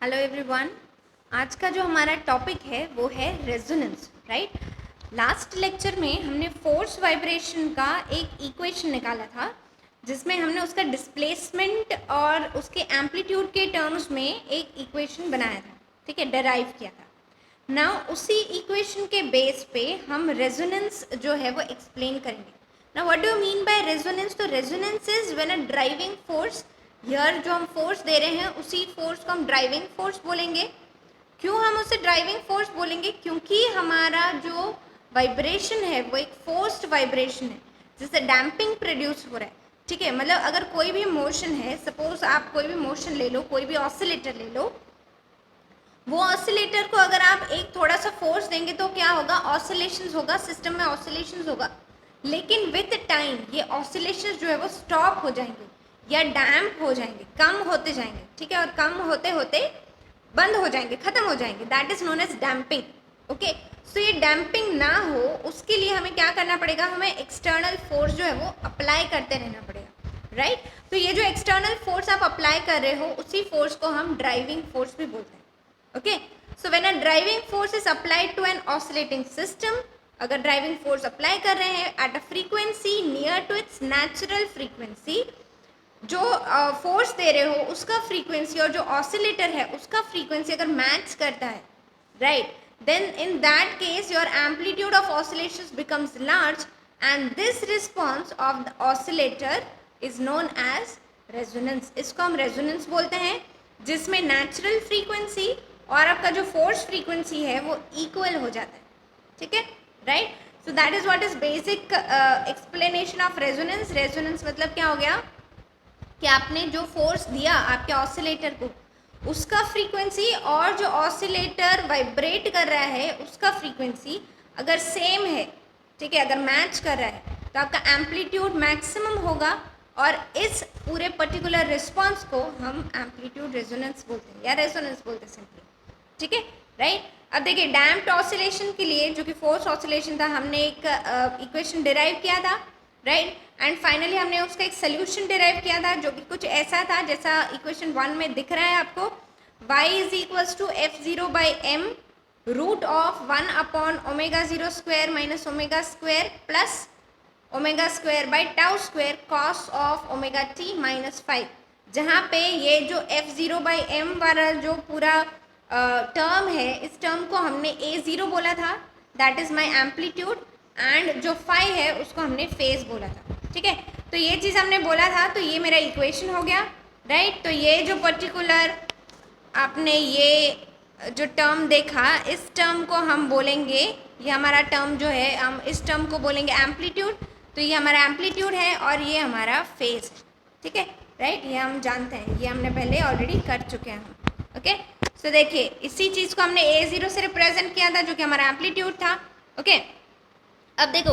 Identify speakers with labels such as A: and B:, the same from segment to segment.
A: Hello everyone. आज का जो हमारा टॉपिक है वो है रेजोनेंस, राइट। लास्ट लेक्चर में हमने फोर्स वाइब्रेशन का एक इक्वेशन निकाला था जिसमें हमने उसका डिस्प्लेसमेंट और उसके एम्पलीट्यूड के टर्म्स में एक इक्वेशन बनाया था, ठीक है, डेराइव किया था। नाउ उसी इक्वेशन के बेस पे हम रेजोनेंस जो है वो एक्सप्लेन करेंगे। Now what do you mean by resonance? तो resonance is when a driving force, here जो हम फोर्स दे रहे हैं उसी फोर्स को हम ड्राइविंग फोर्स बोलेंगे। क्यों हम उसे ड्राइविंग फोर्स बोलेंगे? क्योंकि हमारा जो वाइब्रेशन है वो एक फोर्स्ड वाइब्रेशन है जिससे डैम्पिंग प्रोड्यूस हो रहा है, ठीक है। मतलब अगर कोई भी मोशन है, सपोज आप कोई भी मोशन ले लो, कोई भी ऑसिलेटर ले लो, वो ऑसिलेटर को अगर आप एक थोड़ा सा फोर्स देंगे तो क्या होगा? ऑसिलेशंस होगा, सिस्टम में ऑसिलेशंस होगा। लेकिन विथ टाइम ये ऑसिलेशंस जो है वो स्टॉप हो जाएंगे या डैम्प हो जाएंगे, कम होते जाएंगे, ठीक है। और कम होते होते बंद हो जाएंगे, खत्म हो जाएंगे। That is known as damping. Okay, so ये डैम्पिंग ना हो उसके लिए हमें क्या करना पड़ेगा? हमें एक्सटर्नल फोर्स जो है वो अप्लाई करते रहना पड़ेगा, राइट। तो ये जो एक्सटर्नल फोर्स आप अप्लाई कर रहे हो उसी फोर्स को हम ड्राइविंग फोर्स भी बोलते हैं। Okay, so when a driving force is applied to an oscillating system, अगर ड्राइविंग फोर्स अप्लाई कर रहे हैं at a frequency near to its natural frequency, जो फोर्स दे रहे हो उसका फ्रीक्वेंसी और जो ऑसिलेटर है उसका फ्रीक्वेंसी अगर मैच करता है, right, then in that case your amplitude of oscillations becomes large and this response of the oscillator is known as resonance. इसको हम रेजोनेंस बोलते हैं, जिसमें नेचुरल फ्रीक्वेंसी और आपका जो फोर्स फ्रीक्वेंसी है वो इक्वल हो जाता है, ठीक है, right. So that is what is basic explanation of resonance. Resonance मतलब क्या हो गया कि आपने जो फोर्स दिया आपके ऑसिलेटर को, उसका फ्रीक्वेंसी और जो ऑसिलेटर वाइब्रेट कर रहा है उसका फ्रीक्वेंसी अगर सेम है, ठीक है, अगर मैच कर रहा है तो आपका एम्पलीट्यूड मैक्सिमम होगा और इस पूरे पर्टिकुलर रिस्पॉन्स को हम एम्पलीट्यूड रेजोनेंस बोलते हैं या रेजोनेंस बोलते हैं सिंपली, ठीक है, राइट। अब देखिए डैम्प्ड ऑसिलेशन के लिए, जो कि फोर्स ऑसिलेशन था, हमने एक इक्वेशन डिराइव किया था, राइट। एंड फाइनली हमने उसका एक सोल्यूशन डिराइव किया था जो कि कुछ ऐसा था जैसा इक्वेशन 1 में दिख रहा है आपको। y is equals to f0/m root of 1 upon omega 0 square minus omega square plus omega square by tau square cos of omega t minus 5, जहाँ पे ये जो f0/m वाला जो पूरा टर्म है, इस टर्म को हमने a0 बोला था, that is my amplitude, and जो फाई है उसको हमने फेज बोला था, ठीक है। तो ये चीज़ हमने बोला था, तो ये मेरा इक्वेशन हो गया, राइट। तो ये जो पर्टिकुलर आपने ये जो टर्म देखा, इस टर्म को हम बोलेंगे, ये हमारा टर्म जो है हम इस टर्म को बोलेंगे एम्पलीट्यूड। तो ये हमारा एम्पलीट्यूड है और ये हमारा फेज है, ठीक है, राइट। ये हम जानते हैं, ये हमने पहले ऑलरेडी कर चुके हैं हम। ओके, सो देखिए इसी चीज़ को हमने a0 से रिप्रेजेंट किया था जो कि हमारा एम्पलीट्यूड था। ओके, अब देखो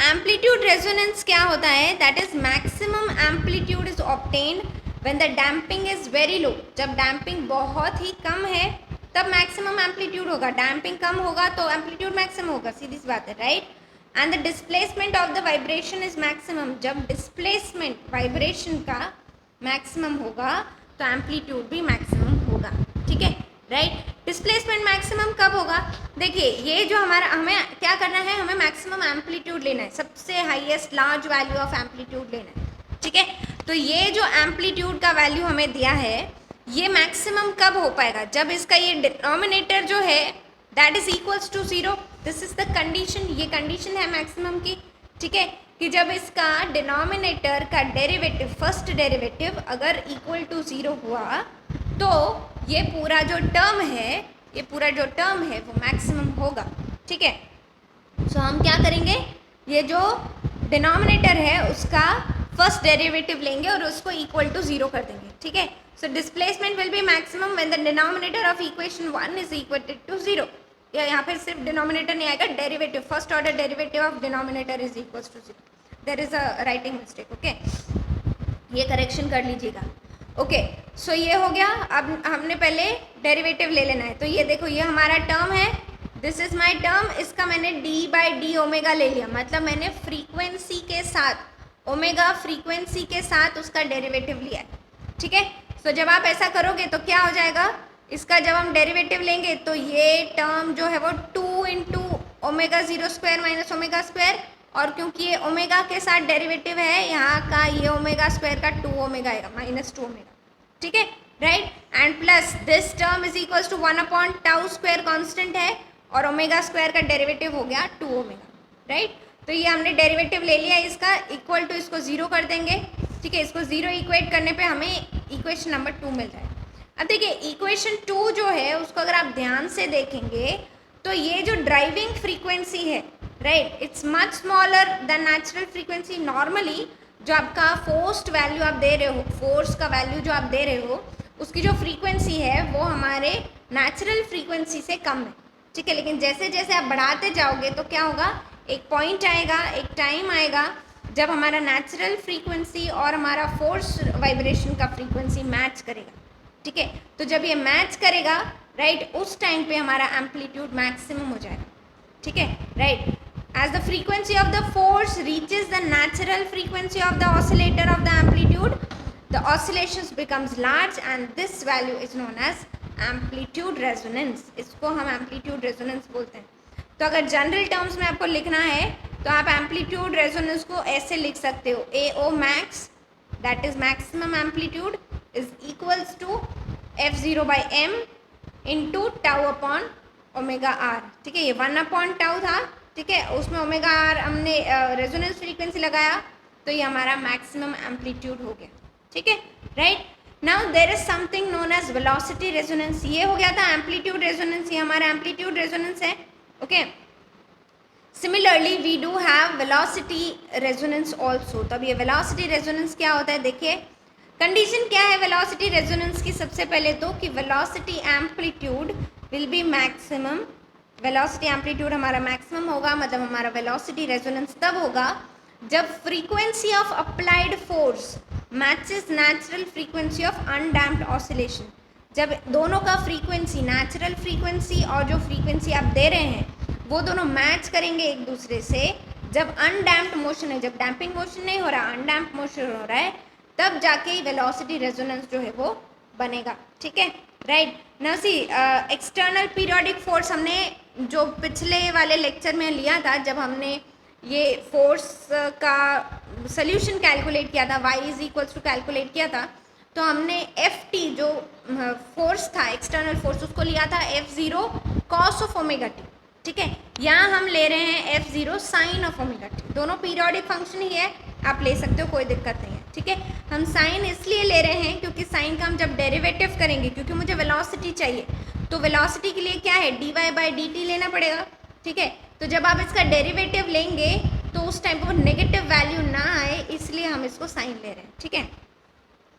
A: एम्पलीट्यूड रेजोनेंस क्या होता है? That is maximum amplitude is obtained when the damping is very low. जब डैम्पिंग बहुत ही कम है तब मैक्सिमम एम्पलीट्यूड होगा, डैम्पिंग कम होगा तो एम्पलीट्यूड मैक्सिमम होगा, सीधी सी बात है, right. And the displacement of the vibration is maximum. जब डिस्प्लेसमेंट वाइब्रेशन का मैक्सिमम होगा तो एम्पलीट्यूड भी मैक्सिमम होगा, ठीक है, राइट। डिस्प्लेसमेंट मैक्सिमम कब होगा? देखिए ये जो हमारा, हमें क्या करना है, हमें मैक्सिमम एम्पलीट्यूड लेना है, सबसे highest large value of amplitude लेना है, ठीक है। तो ये जो एम्पलीट्यूड का वैल्यू हमें दिया है ये मैक्सिमम कब हो पाएगा? जब इसका ये डिनोमिनेटर जो है that is equals to 0। This is the condition, ये कंडीशन है मैक्सिमम की, ठीक है, कि जब इसका डिनोमिनेटर का डेरिवेटिव, फर्स्ट डेरिवेटिव अगर इक्वल टू 0 हुआ तो ये पूरा जो टर्म है, ये पूरा जो टर्म है वो मैक्सिमम होगा, ठीक है। सो हम क्या करेंगे, ये जो डिनोमिनेटर है उसका फर्स्ट डेरिवेटिव लेंगे और उसको इक्वल टू 0 कर देंगे, ठीक है। So displacement will be maximum when the denominator of equation 1 is equal to 0। या यहाँ पे सिर्फ डिनोमिनेटर नहीं आएगा, derivative, first order derivative of denominator is equal to 0। There is a writing mistake, okay, ये करेक्शन कर लीजिएगा। ओके, सो ये हो गया। अब हमने पहले डेरिवेटिव ले लेना है, तो ये देखो ये हमारा टर्म है, दिस इज माय टर्म, इसका मैंने d/d ओमेगा ले लिया, मतलब मैंने फ्रीक्वेंसी के साथ, ओमेगा फ्रीक्वेंसी के साथ उसका डेरिवेटिव लिया है, ठीक है। सो जब आप ऐसा करोगे तो क्या हो जाएगा, इसका जब हम डेरिवेटिव लेंगे तो ये टर्म जो है वो 2 into omega zero square minus omega square, और क्योंकि ये ओमेगा के साथ डेरिवेटिव है यहाँ का, ये ओमेगा स्क्वायर का 2 ओमेगा आएगा, माइनस 2 ओमेगा, ठीक है, right. And plus this term is equals to 1 upon tau square constant है, और ओमेगा स्क्वायर का डेरिवेटिव हो गया 2 ओमेगा, राइट। तो ये हमने डेरिवेटिव ले लिया इसका, इक्वल टू इसको ज़ीरो कर देंगे, ठीक है। इसको ज़ीरो इक्वेट करने पे हमें इक्वेशन नंबर 2 मिल जाएगा। अब देखिए इक्वेशन 2 जो है उसको अगर आप ध्यान से देखेंगे तो ये जो ड्राइविंग फ्रीक्वेंसी है, right, it's much smaller than natural frequency. Normally जो आपका फोर्स्ड वैल्यू आप दे रहे हो, फोर्स का वैल्यू जो आप दे रहे हो, उसकी जो फ्रीक्वेंसी है वो हमारे नेचुरल फ्रीक्वेंसी से कम है, ठीक है। लेकिन जैसे जैसे आप बढ़ाते जाओगे तो क्या होगा, एक पॉइंट आएगा, एक टाइम आएगा जब हमारा नेचुरल फ्रीक्वेंसी और हमारा फोर्स वाइब्रेशन का फ्रीक्वेंसी मैच करेगा, ठीक है। तो जब ये मैच करेगा, राइट, उस टाइम पे हमारा एम्पलीट्यूड मैक्सिमम हो जाएगा, ठीक है, right. as the frequency of the force reaches the natural frequency of the oscillator of the amplitude, the oscillations becomes large and this value is known as amplitude resonance। इसको हम amplitude resonance बोलते हैं। तो अगर general terms में आपको लिखना है तो आप amplitude resonance को ऐसे लिख सकते हो, AO max that is maximum amplitude is equals to F0 by m into tau upon omega r, ठीक है। ये 1 अपॉन टाउ था, ठीक है, उसमें ओमेगा आर हमने रेजोनेंस फ्रीक्वेंसी लगाया तो ये हमारा मैक्सिमम एम्पलीट्यूड हो गया, ठीक है, right. Now there is something known as velocity resonance. ये हो गया था एम्पलीट्यूड रेजोनेंस, ये हमारा एम्पलीट्यूड रेजोनेंस है, okay. Similarly we do have velocity resonance also. तब ये वेलोसिटी रेजोनेंस क्या होता है, देखिए कंडीशन क्या है वेलोसिटी रेजोनेंस की। सबसे पहले तो कि velocity amplitude will be maximum, velocity amplitude हमारा मैक्सिमम होगा, मतलब हमारा वेलोसिटी रेजोनेंस तब होगा जब frequency of applied force matches natural frequency of undamped oscillation. जब दोनों का फ्रीक्वेंसी, नेचुरल फ्रीक्वेंसी और जो फ्रीक्वेंसी आप दे रहे हैं वो दोनों मैच करेंगे एक दूसरे से, जब अनडैम्प्ड मोशन है, जब डैम्पिंग मोशन नहीं हो रहा, अनडैम्प्ड मोशन हो रहा है, तब जाके वेलोसिटी रेजोनेंस जो है वो बनेगा, ठीक है, right. Now see external periodic force हमने जो पिछले वाले लेक्चर में लिया था, जब हमने ये फोर्स का सोल्यूशन कैलकुलेट किया था, y is equals to calculate किया था, तो हमने Ft जो फोर्स था, एक्सटर्नल फोर्स, उसको लिया था F0 cos of omega T, ठीक है। यहाँ हम ले रहे हैं F0 sine of omega t, दोनों पीरियोडिक फंक्शन ही है, आप ले सकते हो, कोई दिक्कत नहीं है, ठीक है। हम साइन इसलिए ले रहे हैं क्योंकि साइन का हम जब डेरिवेटिव करेंगे, क्योंकि मुझे वेलोसिटी चाहिए, तो वेलोसिटी के लिए क्या है, dy बाई dt लेना पड़ेगा, ठीक है। तो जब आप इसका डेरिवेटिव लेंगे तो उस टाइम पर नेगेटिव वैल्यू ना आए, इसलिए हम इसको साइन ले रहे हैं, ठीक है,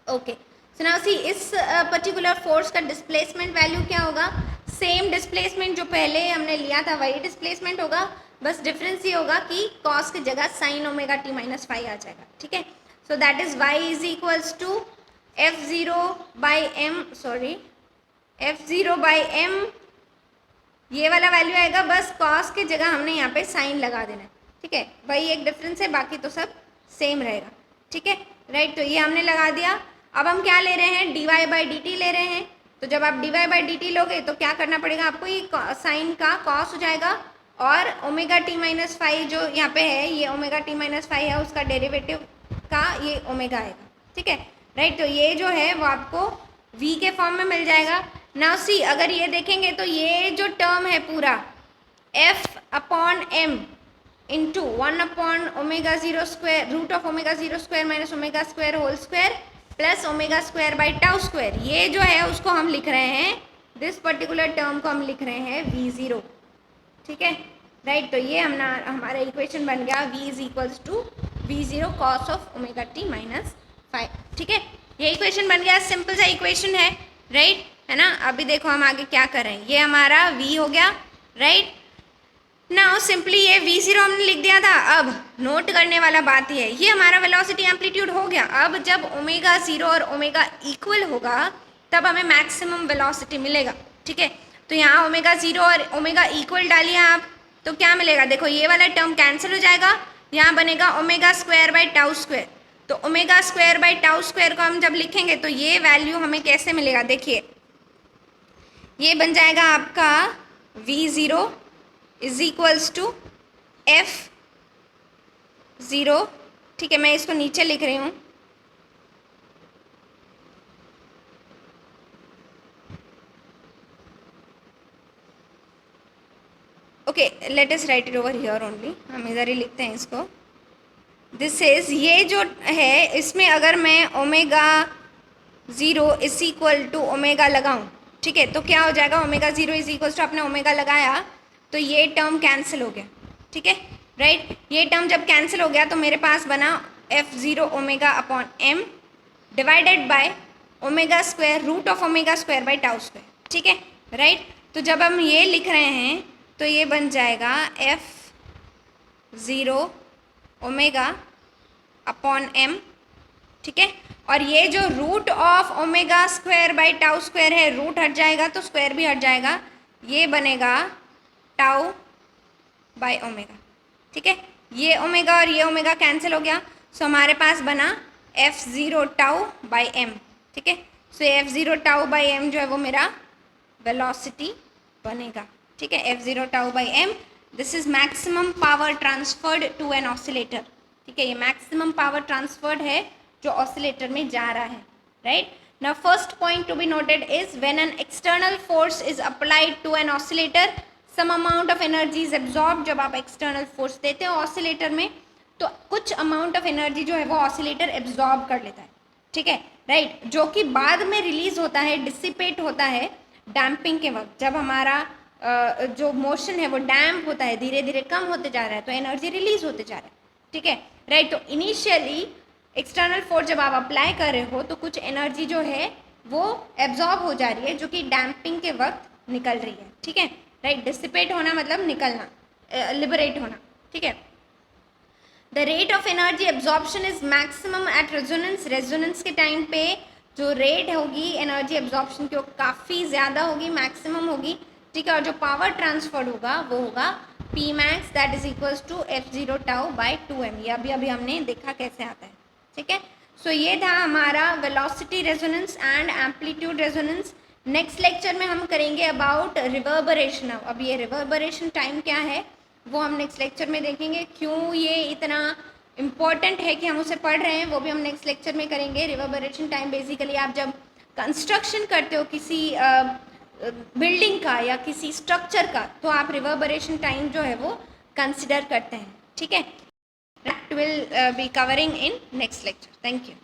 A: ओके। सो नाउ सी इस पर्टिकुलर फोर्स का डिस्प्लेसमेंट वैल्यू क्या होगा, सेम डिस्प्लेसमेंट जो पहले हमने लिया था वही डिस्प्लेसमेंट होगा, बस डिफरेंस ये होगा कि कॉस की जगह sine omega t minus five आ जाएगा, ठीक है। So that is y is equals to F0 by m, sorry F0 by m, ये वाला वैल्यू आएगा, बस कॉस की जगह हमने यहाँ पे साइन लगा देना है, ठीक है, वही एक डिफरेंस है, बाकी तो सब सेम रहेगा, ठीक है, राइट। तो ये हमने लगा दिया। अब हम क्या ले रहे हैं, dy बाई dt ले रहे हैं, तो जब आप dy बाई dt लोगे तो क्या करना पड़ेगा आपको, ये साइन का कॉस हो जाएगा, और ओमेगा टी माइनस फाइव जो यहाँ पे है, ये ओमेगा टी माइनस फाइव है, उसका डेरिवेटिव का ये ओमेगा आएगा, ठीक है, राइट। तो ये जो है वो आपको v के फॉर्म में मिल जाएगा। नाउ सी अगर ये देखेंगे तो ये जो टर्म है पूरा f upon m into 1 upon omega zero square, root of omega zero square minus omega square whole square plus omega square by tau square, ये जो है उसको हम लिख रहे हैं, दिस पर्टिकुलर टर्म को हम लिख रहे हैं v0, ठीक है, राइट। तो ये हमारा इक्वेशन बन गया v is equals to v0 cos of omega t minus five, ठीक है, ये इक्वेशन बन गया, सिंपल सा इक्वेशन है, राइट, है ना। अभी देखो हम आगे क्या कर रहे हैं, ये हमारा v हो गया, राइट। नाउ सिंपली ये v0 हमने लिख दिया था। अब नोट करने वाला बात ये है, ये हमारा वेलोसिटी एम्पलीट्यूड हो गया। अब जब ओमेगा 0 और ओमेगा इक्वल होगा तब हमें मैक्सिमम वेलोसिटी मिलेगा, ठीक है। तो यहाँ ओमेगा 0 और ओमेगा इक्वल डालिए आप, तो क्या मिलेगा, देखो ये वाला टर्म कैंसिल हो जाएगा, यहाँ बनेगा omega square by tau square. तो omega square by tau square को हम जब लिखेंगे तो ये वैल्यू हमें कैसे मिलेगा, देखिए ये बन जाएगा आपका V0 is equals to F0, ठीक है, मैं इसको नीचे लिख रही हूँ, okay, let us right it over here only, हम इधर ही लिखते हैं इसको। दिस इज, ये जो है इसमें अगर मैं omega 0 is equal to omega लगाऊँ, ठीक है, तो क्या हो जाएगा, ओमेगा 0 इज इक्वल टू आपने ओमेगा लगाया तो ये टर्म कैंसिल हो गया, ठीक है, राइट। ये टर्म जब कैंसिल हो गया तो मेरे पास बना F0 omega upon m divided by omega square root of omega square by tau square, ठीक है, राइट। तो जब हम ये लिख रहे हैं तो ये बन जाएगा F0 ओमेगा अपॉन m, ठीक है, और ये जो root of omega square by tau square है, रूट हट जाएगा तो स्क्वायर भी हट जाएगा, ये बनेगा टाउ बाय ओमेगा, ठीक है, ये ओमेगा और ये ओमेगा कैंसिल हो गया, सो हमारे पास बना F0 टाउ बाय m, ठीक है। सो F0 टाउ बाय m जो है वो मेरा वेलोसिटी बनेगा, ठीक है, F0 tau by m, this is maximum power transferred to an oscillator, ठीक है, ये मैक्सिमम पावर ट्रांसफर्ड है जो ऑसिलेटर में जा रहा है, right. Now first point to be noted is when an external force is applied to an oscillator some amount of energy is absorb. जब आप एक्सटर्नल फोर्स देते हो ऑसिलेटर में तो कुछ अमाउंट ऑफ एनर्जी जो है वो ऑसिलेटर एब्जॉर्ब कर लेता है, ठीक है, राइट, जो कि बाद में रिलीज होता है, डिसिपेट होता है डैम्पिंग के वक्त, जब हमारा जो मोशन है वो डैम्प होता है, धीरे धीरे कम होते जा रहा है तो एनर्जी रिलीज होते जा रहा है, ठीक है, राइट। तो इनिशियली एक्सटर्नल फोर्स जब आप अप्लाई कर रहे हो तो कुछ एनर्जी जो है वो एब्जॉर्ब हो जा रही है जो कि डैम्पिंग के वक्त निकल रही है, ठीक है, राइट। डिसिपेट होना मतलब निकलना, लिबरेट होना, ठीक है। The rate of energy absorption is maximum at resonance. Resonance के टाइम पे जो रेट होगी एनर्जी एब्जॉर्प्शन की वो काफ़ी ज़्यादा होगी, मैक्सिमम होगी, ठीक है, और जो पावर ट्रांसफर होगा वो होगा P max that is equals to F0 tau by 2m। ये अभी हमने देखा कैसे आता है, ठीक है। सो ये था हमारा velocity resonance and amplitude resonance. Next lecture में हम करेंगे अबाउट रिवर्बरेशन। अब ये रिवर्बरेशन टाइम क्या है वो हम नेक्स्ट लेक्चर में देखेंगे, क्यों ये इतना इम्पॉर्टेंट है कि हम उसे पढ़ रहे हैं वो भी हम नेक्स्ट लेक्चर में करेंगे। रिवर्बरेशन टाइम बेसिकली आप जब कंस्ट्रक्शन करते हो किसी बिल्डिंग का या किसी स्ट्रक्चर का तो आप रिवर्बरेशन टाइम जो है वो कंसिडर करते हैं, ठीक है। That will be covering in next lecture. Thank you.